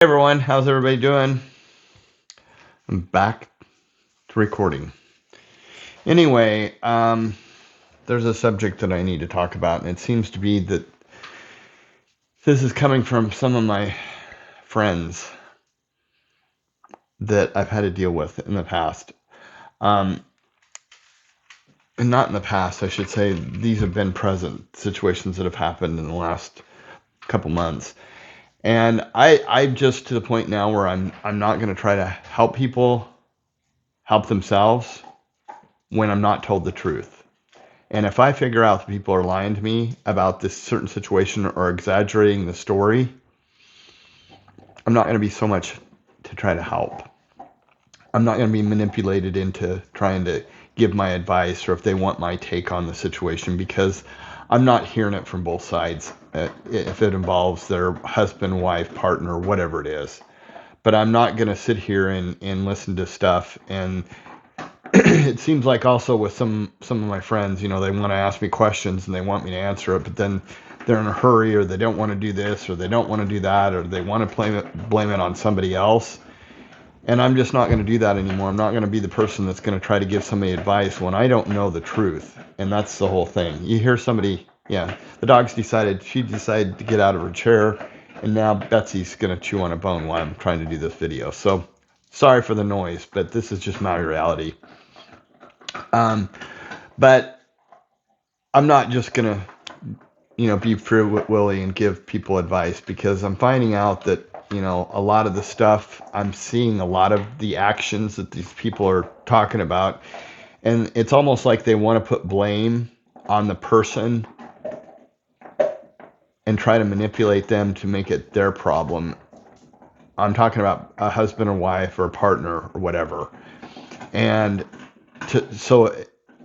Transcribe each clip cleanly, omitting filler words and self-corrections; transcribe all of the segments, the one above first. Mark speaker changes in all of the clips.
Speaker 1: Hey everyone, how's everybody doing? I'm back to recording. Anyway, there's a subject that I need to talk about, and it seems to be that this is coming from some of my friends that I've had to deal with in the past. Um, and not in the past, I should say, these have been present situations that have happened in the last couple months. And I'm just to the point now where I'm not going to try to help people help themselves when I'm not told the truth. And if I figure out that people are lying to me about this certain situation or exaggerating the story, I'm not going to be so much to try to help. I'm not going to be manipulated into trying to give my advice or if they want my take on the situation because I'm not hearing it from both sides if it involves their husband, wife, partner, whatever it is. But I'm not going to sit here and listen to stuff. And it seems like also with some of my friends, they want to ask me questions and they want me to answer it, but then they're in a hurry or they don't want to do this or they don't want to do that or they want to blame it on somebody else. And I'm just not going to do that anymore. I'm not going to be the person that's going to try to give somebody advice when I don't know the truth. And that's the whole thing. You hear somebody, yeah, she decided to get out of her chair, and now Betsy's going to chew on a bone while I'm trying to do this video. So sorry for the noise, but this is just my reality. But I'm not just going to, be free willy and give people advice because I'm finding out that, a lot of the stuff, I'm seeing a lot of the actions that these people are talking about. And it's almost like they want to put blame on the person and try to manipulate them to make it their problem. I'm talking about a husband or wife or a partner or whatever. And so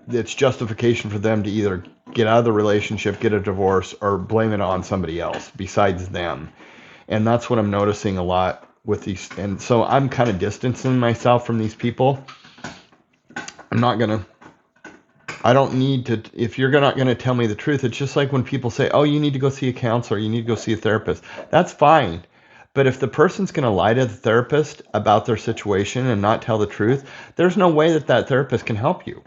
Speaker 1: it's justification for them to either get out of the relationship, get a divorce, or blame it on somebody else besides them. And that's what I'm noticing a lot with these. And so I'm kind of distancing myself from these people. I don't need to, if you're not going to tell me the truth, it's just like when people say, oh, you need to go see a counselor, you need to go see a therapist. That's fine. But if the person's going to lie to the therapist about their situation and not tell the truth, there's no way that that therapist can help you.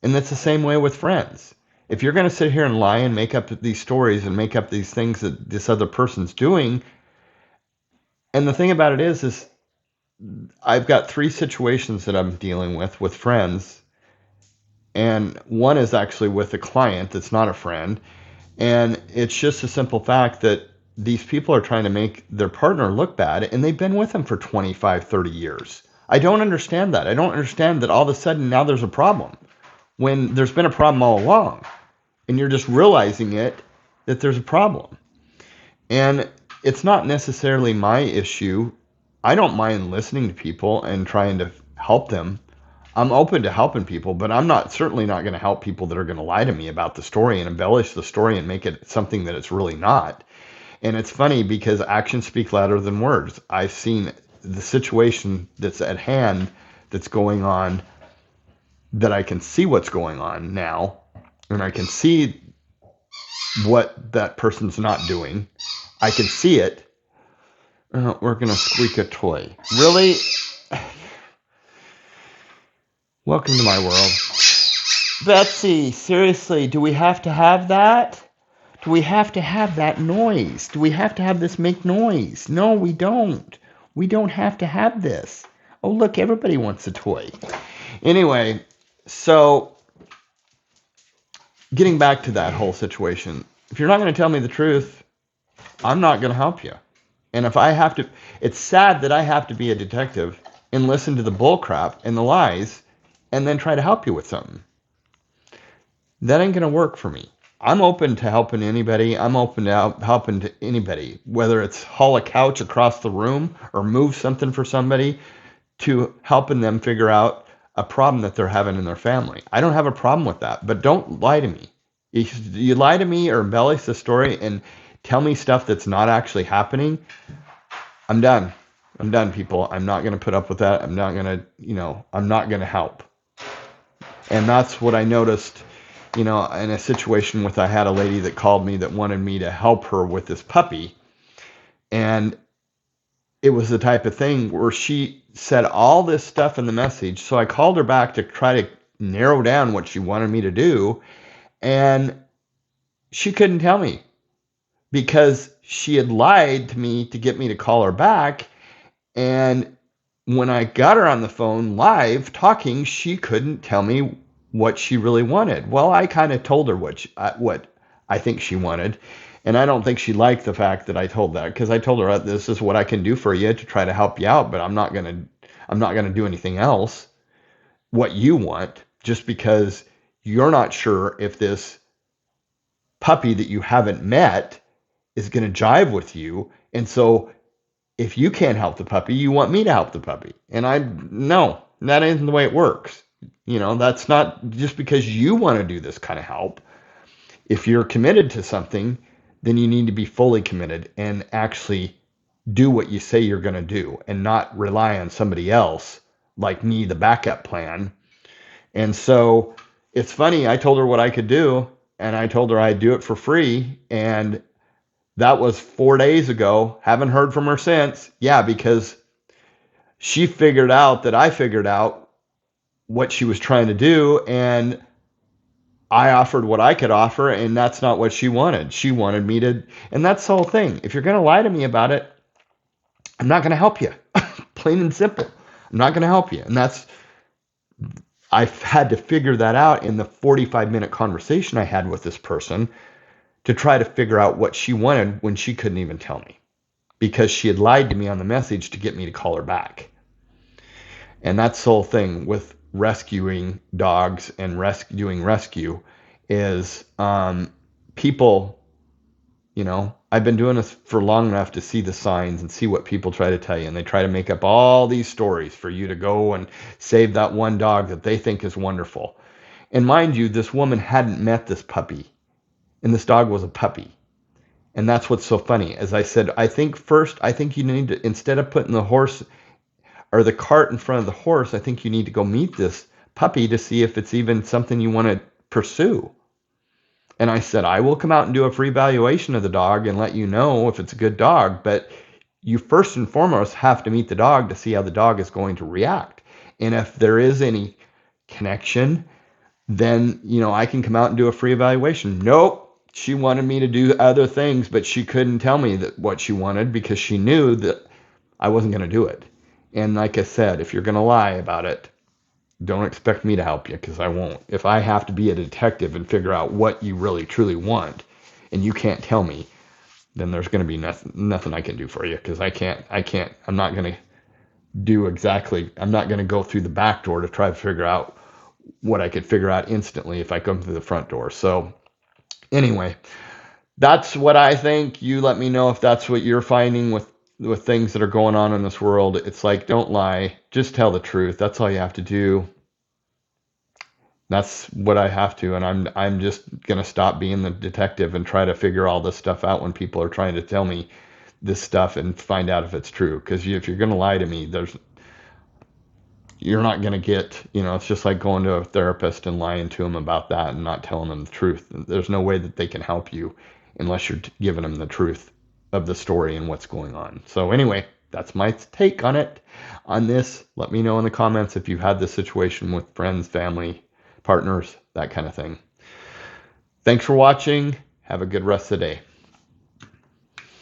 Speaker 1: And that's the same way with friends. If you're going to sit here and lie and make up these stories and make up these things that this other person's doing, and the thing about it is I've got 3 situations that I'm dealing with friends, and one is actually with a client that's not a friend, and it's just a simple fact that these people are trying to make their partner look bad, and they've been with them for 25, 30 years. I don't understand that. I don't understand that all of a sudden now there's a problem when there's been a problem all along, and you're just realizing it, that there's a problem. And it's not necessarily my issue. I don't mind listening to people and trying to help them. I'm open to helping people, but I'm certainly not going to help people that are going to lie to me about the story and embellish the story and make it something that it's really not. And it's funny because actions speak louder than words. I've seen the situation that's at hand that's going on, that I can see what's going on now, and I can see what that person's not doing. I can see it. We're going to squeak a toy. Really? Welcome to my world. Betsy, seriously, do we have to have that? Do we have to have that noise? Do we have to have this make noise? No, we don't. We don't have to have this. Oh, look, everybody wants a toy. Anyway, so getting back to that whole situation, if you're not going to tell me the truth, I'm not going to help you. And if I have to, it's sad that I have to be a detective and listen to the bullcrap and the lies and then try to help you with something. That ain't going to work for me. I'm open to helping anybody. I'm open to helping to anybody, whether it's haul a couch across the room or move something for somebody, to helping them figure out a problem that they're having in their family. I don't have a problem with that, but don't lie to me. You lie to me or embellish the story and tell me stuff that's not actually happening, I'm done. I'm done, people. I'm not going to put up with that. I'm not going to, I'm not going to help. And that's what I noticed, in a situation with, I had a lady that called me that wanted me to help her with this puppy. And it was the type of thing where she said all this stuff in the message. So I called her back to try to narrow down what she wanted me to do. And she couldn't tell me because she had lied to me to get me to call her back. And when I got her on the phone live talking, she couldn't tell me what she really wanted. Well, I kind of told her what I think she wanted. And I don't think she liked the fact that I told that, because I told her this is what I can do for you to try to help you out, but I'm not going to do anything else what you want, just because you're not sure if this puppy that you haven't met is going to jive with you. And so if you can't help the puppy, you want me to help the puppy. And no, that isn't the way it works. That's not just because you want to do this kind of help. If you're committed to something, then you need to be fully committed and actually do what you say you're going to do and not rely on somebody else like me, the backup plan. And so it's funny, I told her what I could do, and I told her I'd do it for free. And that was 4 days ago. Haven't heard from her since. Yeah, because she figured out that I figured out what she was trying to do, and I offered what I could offer, and that's not what she wanted. She wanted me to, and that's the whole thing. If you're going to lie to me about it, I'm not going to help you. Plain and simple. I'm not going to help you. And I've had to figure that out in the 45-minute conversation I had with this person to try to figure out what she wanted when she couldn't even tell me, because she had lied to me on the message to get me to call her back. And that's the whole thing with rescuing dogs and doing rescue is people, I've been doing this for long enough to see the signs and see what people try to tell you. And they try to make up all these stories for you to go and save that one dog that they think is wonderful. And mind you, this woman hadn't met this puppy, and this dog was a puppy. And that's what's so funny. As I said, I think you need to, instead of putting the horse or the cart in front of the horse, I think you need to go meet this puppy to see if it's even something you want to pursue. And I said, I will come out and do a free evaluation of the dog and let you know if it's a good dog. But you first and foremost have to meet the dog to see how the dog is going to react. And if there is any connection, then, I can come out and do a free evaluation. Nope. She wanted me to do other things, but she couldn't tell me what she wanted because she knew that I wasn't going to do it. And like I said, if you're going to lie about it, don't expect me to help you, because I won't. If I have to be a detective and figure out what you really truly want and you can't tell me, then there's going to be nothing I can do for you, because I'm not going to go through the back door to try to figure out what I could figure out instantly if I come through the front door. So anyway, that's what I think. You let me know if that's what you're finding with things that are going on in this world. It's like, don't lie, just tell the truth. That's all you have to do. That's what I have to, and I'm just gonna stop being the detective and try to figure all this stuff out when people are trying to tell me this stuff and find out if it's true. Because if you're gonna lie to me, you're not gonna get, it's just like going to a therapist and lying to them about that and not telling them the truth. There's no way that they can help you unless you're giving them the truth of the story and what's going on. So anyway, that's my take on this. Let me know in the comments if you've had this situation with friends, family, partners, that kind of thing. Thanks for watching. Have a good rest of the day.